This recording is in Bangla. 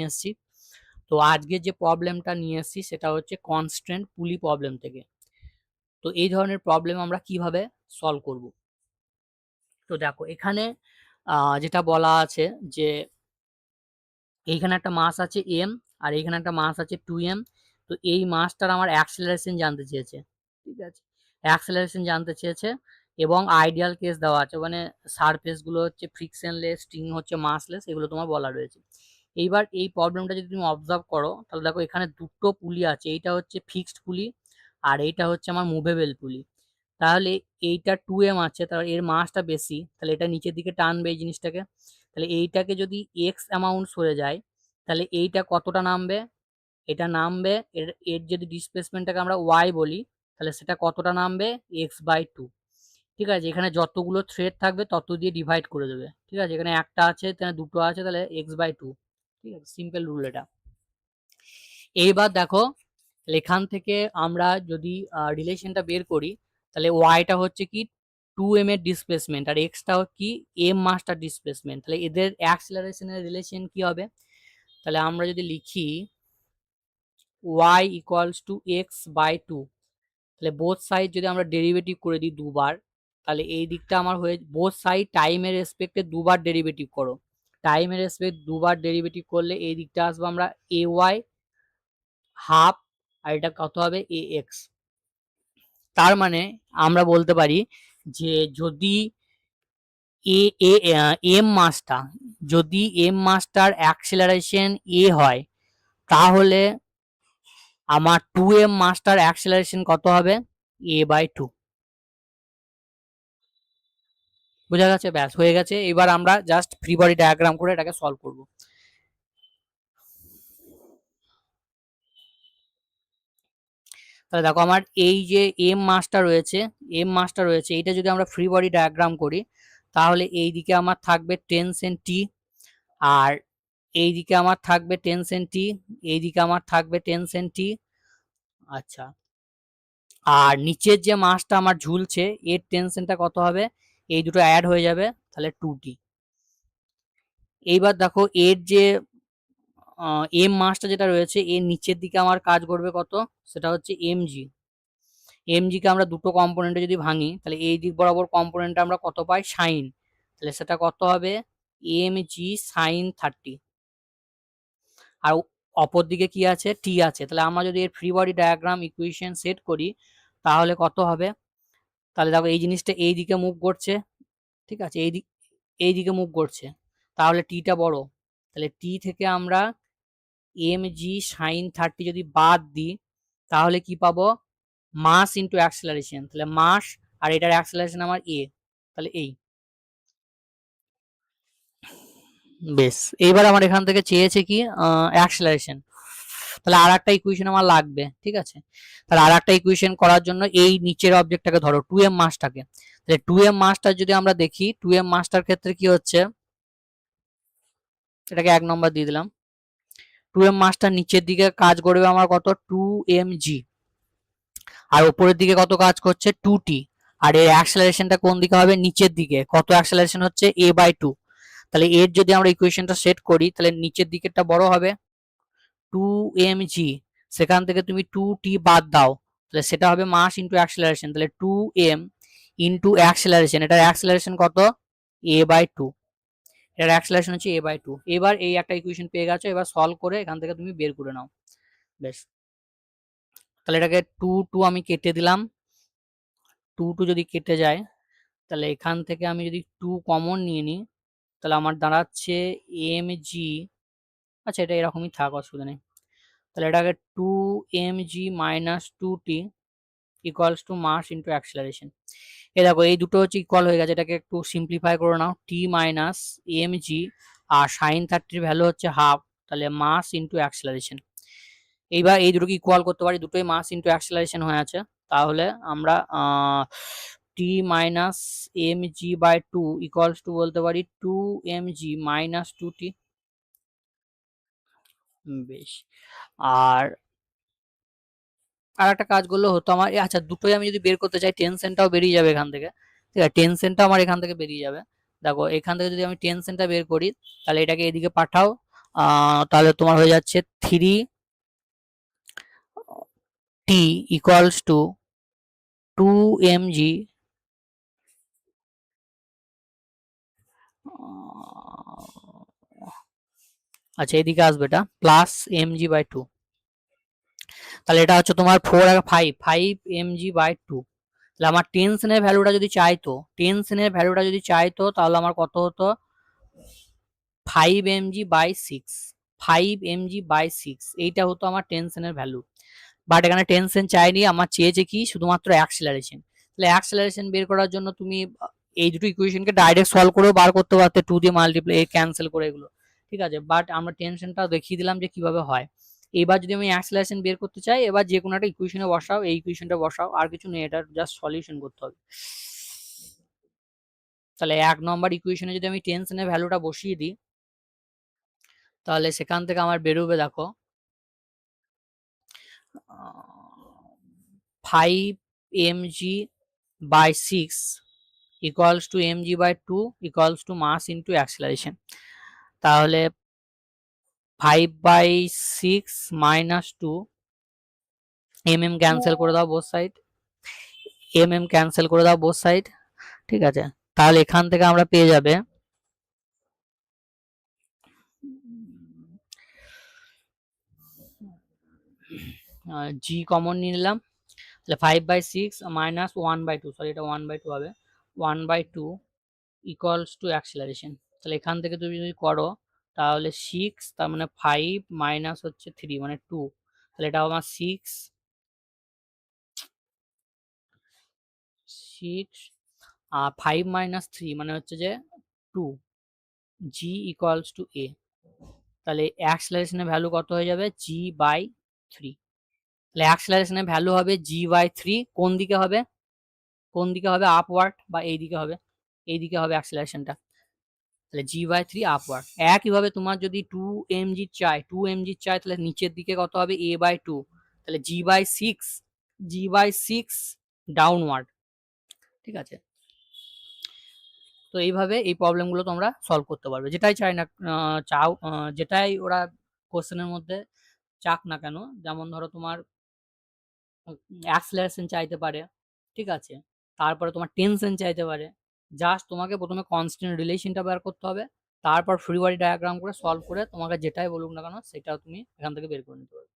নিয়ে এসেছি। তো আজকে যে প্রবলেমটা নিয়ে এসেছি সেটা হচ্ছে কনস্ট্যান্ট পুলি প্রবলেম থেকে। তো এই ধরনের প্রবলেম আমরা কিভাবে সলভ করব। তো দেখো এখানে যেটা বলা আছে যে এইখানে একটা মাস আছে m আর এইখানে একটা মাস আছে 2m। তো এই মাসটার আমার অ্যাক্সেলারেশন জানতে চেয়েছে, ঠিক আছে, অ্যাক্সেলারেশন জানতে চেয়েছে এবং আইডিয়াল কেস দেওয়া আছে, মানে সারফেস গুলো হচ্ছে ফ্রিকশনলেস, স্ট্রিং হচ্ছে মাসলেস, এগুলো তোমার বলা রয়েছে। এইবার এই প্রবলেমটা যদি তুমি অবজার্ভ করো তাহলে দেখো এখানে দুটো পুলি আছে, এইটা হচ্ছে ফিক্সড পুলি আর এইটা হচ্ছে আমার মুভেবল পুলি। তাহলে এইটা 2m আছে, তাহলে এর মাসটা বেশি, তাহলে এটা নিচের দিকে টানবে এই জিনিসটাকে। তাহলে এইটাকে যদি এক্স অ্যামাউন্ট সরে যায় তাহলে এইটা কতটা নামবে, এটা নামবে এর এর যদি ডিসপ্লেসমেন্টটাকে আমরা ওয়াই বলি তাহলে সেটা কতটা নামবে x/2। ঠিক আছে, এখানে যতগুলো থ্রেড থাকবে তত দিয়ে ডিভাইড করে দেবে। ঠিক আছে, এখানে একটা আছে, এখানে দুটো আছে, তাহলে x/2। ঠিক আছে, সিম্পল রুল এটা। এইবার দেখো এখান থেকে আমরা যদি রিলেশনটা বের করি তাহলে ওয়াইটা হচ্ছে কি 2m এর ডিসপ্লেসমেন্ট আর এক্সটা কি m মাসটার ডিসপ্লেসমেন্ট, তাহলে এদের অ্যাক্সেলারেশনের রিলেশন কি হবে। তাহলে আমরা যদি লিখি y ইকুয়ালস টু x/2, তাহলে বোথ সাইড যদি আমরা ডেরিভেটিভ করে দিই দুবার, তাহলে এই দিকটা আমার হয়ে বোথ সাইড টাইমের রেসপেক্টে দুবার ডেরিভেটিভ করো, টাইমের রেসপেক্ট দুবার ডেরিভেটিভ করলে এই দিকটা আসবে আমরা ay হাফ আর এটা কত হবে ax। তার মানে আমরা বলতে পারি যে যদি এম মাসটা যদি এম মাসটার অ্যাক্সেলারেশন এ হয় তাহলে আমার 2m মাসটার অ্যাক্সেলারেশন কত হবে a/2। বোঝা গেছে? ব্যাস হয়ে গেছে। এবার আমরা জাস্ট ফ্রি বডি ডায়াগ্রাম করে এটাকে সলভ করব। তাহলে দেখো আমার এই যে এম মাসটা রয়েছে এটা যদি আমরা ফ্রি বডি ডায়াগ্রাম করি তাহলে এই দিকে আমার থাকবে 10 সেন্ট টি আর এই দিকে আমার থাকবে 10 সেন্ট টি, এই দিকে আমার থাকবে 10 সেন্ট টি। আচ্ছা, আর নিচের যে মাসটা আমার ঝুলছে এর টেনশনটা কত হবে, এই দুটো অ্যাড হয়ে যাবে তাহলে 2t। এইবার দেখো এর যে এম মাসটা যেটা রয়েছে এর নিচের দিকে আমার কাজ করবে কত, সেটা হচ্ছে mg। mg কে আমরা দুটো কম্পোনেন্টে যদি ভাঙি তাহলে এই দিক বরাবর কম্পোনেন্টটা আমরা কত পাই সাইন, তাহলে সেটা কত হবে mg sin 30। আর অপর দিকে কি আছে টি আছে, তাহলে আমরা যদি এর free body diagram equation set করি তাহলে কত হবে, তাহলে দেখো এই জিনিসটা এই দিকে মুভ করছে, ঠিক আছে, এই দিকে মুভ করছে, তাহলে টিটা বড়, তাহলে টি থেকে আমরা mg sin 30 যদি বাদ দিই তাহলে কি পাবো মাস ইন্টু অ্যাক্সেলারেশন, তাহলে মাস আর এটার অ্যাক্সেলারেশন আমার a, তাহলে এই বেশ। এইবার আমার এখান থেকে চেয়েছে কি অ্যাক্সেলারেশন, তাহলে আর একটা ইকুয়েশন আমার লাগবে। ঠিক আছে, তাহলে আর একটা ইকুয়েশন করার জন্য এই নিচের অবজেক্টটাকে ধরো 2m মাসটাকে, তাহলে 2m মাসটা যদি আমরা দেখি 2m মাসটার ক্ষেত্রে কি হচ্ছে, এটাকে 1 নম্বর দিয়ে দিলাম। 2m মাসটার নিচের দিকে কাজ করবে আমার কত 2mg আর উপরের দিকে কত কাজ করছে 2t, আর এর অ্যাক্সেলারেশনটা কোন দিকে হবে নিচের দিকে, কত অ্যাক্সেলারেশন হচ্ছে a/2। তাহলে এর যদি আমরা ইকুয়েশনটা সেট করি তাহলে নিচের দিকেরটা বড় হবে 2mg, সেখান থেকে তুমি 2t বাদ দাও তাহলে সেটা হবে মাস ইন্টু অ্যাক্সেলারেশন, তাহলে 2m ইন্টু অ্যাক্সেলারেশন, এটার অ্যাক্সেলারেশন কত a/2, এটার অ্যাক্সেলারেশন হচ্ছে a/2। এবার এই একটা ইকুয়েশন পেয়ে গেছো, এবার সলভ করে এখান থেকে তুমি বের করে নাও। বেশ, তাহলে এটাকে 2 আমি কেটে দিলাম, 2 যদি কেটে যায় তাহলে এখান থেকে আমি যদি 2 কমন নিয়ে নিই তাহলে আমার দাঁড়াচ্ছে mg। আচ্ছা, এটা এরকমই থাক, অসুবিধা নেই। তাহলে এটাকে 2mg minus 2t equals to mass into acceleration. এ দেখো এই দুটো হচ্ছে ইকুয়াল হয়ে গেছে, এটাকে একটু সিম্পলিফাই করে নাও, t মাইনাস mg আর সাইন 30 ভ্যালু হচ্ছে হাফ, তাহলে মাস ইন্টু অ্যাক্সেলারেশন। এইবার এই দুটোকে ইকুয়াল করতে পারি, দুটোই মাস ইন্টু অ্যাক্সেলারেশন হয়ে আছে, তাহলে আমরা t minus mg/2 equals to বলতে পারি 2mg মাইনাস 2t। বেশ, আর একটা কাজ করলে হতো আমার, আচ্ছা দুটোই আমি যদি বের করতে চাই টেনশনটাও বেরিয়ে যাবে এখান থেকে। ঠিক আছে, টেনশনটা আমার এখান থেকে বেরিয়ে যাবে। দেখো এখান থেকে যদি আমি টেনশনটা বের করি তাহলে এটাকে এদিকে পাঠাও তাহলে তোমার হয়ে যাচ্ছে 3t ইকুয়ালস টু 2mg আচ্ছা এদিকে আসবে এটা প্লাস mg/2। তাহলে এটা হচ্ছে তোমার 4 আর 5 mg/2। তাহলে আমার টেনশনের ভ্যালুটা যদি চাইতো তাহলে আমার কত হতো 5mg/6 5mg/6 এইটা হতো আমার টেনশনের ভ্যালু। বাট এখানে টেনশন চাইনি, আমার চেয়েছে কি শুধুমাত্র অ্যাক্সিলারেশন। তাহলে অ্যাক্সিলারেশন বের করার জন্য তুমি এই দুটো ইকুয়েশনকে ডাইরেক্ট সলভ করেও বার করতে পারতে, 2 দিয়ে মাল্টিপ্লাই ক্যান্সেল করে এগুলো, ঠিক আছে। বাট আমরা টেনশনটাও দেখিয়ে দিলাম যে কিভাবে হয়। এবার যদি আমি অ্যাক্সিলারেশন বের করতে চাই, এবার যে কোনো একটা ইকুয়েশনে বসাও, এই ইকুয়েশনটা বসাও, আর কিছু নেই, এটা জাস্ট সলিউশন করতে হবে। তাহলে 1 নম্বর ইকুয়েশনে যদি আমি টেনশনের ভ্যালুটা বসিয়ে দিই, তাহলে সেখান থেকে আমার বেরোবে দেখো 5mg/6 equals to mg/2 equals to mass into acceleration। তাহলে 5/6 minus 2 mm ক্যান্সেল করে দাও বোথ সাইড, ক্যান্সেল করে দাও বোথ সাইড, ঠিক আছে। তাহলে এখান থেকে আমরা পেয়ে যাবে জি কমন নিয়ে নিলাম, তাহলে 5/6 মাইনাস 1/2, সরি এটা 1/2 হবে, 1/2 ইকুয়ালস টু অ্যাক্সিলারেশন। তাহলে এখান থেকে তুমি যদি করো তাহলে 6, তার মানে 5 মাইনাস হচ্ছে 3 মানে 2, তাহলে এটা আমার 6 5 মাইনাস 3 মানে হচ্ছে যে 2, জি ইকুয়ালস টু এ। তাহলে অ্যাক্সিলারেশনের ভ্যালু কত হয়ে যাবে g/3। তাহলে অ্যাক্সিলারেশনের ভ্যালু হবে g/3, কোন দিকে হবে আপওয়ার্ড বা এই দিকে হবে, হবে অ্যাক্সিলারেশনটা, তাহলে g/3 আপওয়ার্ড। একইভাবে তোমার যদি 2mg চাই তাহলে নিচের দিকে কত হবে a/2, তাহলে g/6 ডাউনওয়ার্ড, ঠিক আছে। তো এইভাবে এই প্রবলেমগুলো তোমরা সলভ করতে পারবে, যেটাই চাই না যেটাই ওরা কোশ্চেনের মধ্যে চাক না কেন। যেমন ধরো তোমার অ্যাক্সিলারেশন চাইতে পারে, ঠিক আছে, তারপরে তোমার টেনশন চাইতে পারে, জাস্ট তোমাকে প্রথমে কনস্ট্যান্ট রিলেশনটা বের করতে হবে, তারপর ফ্রি বডি ডায়াগ্রাম করে সলভ করে তোমাকে যেটাই বলুক না কেন সেটাও তুমি এখান থেকে বের করে নিতে পারবে।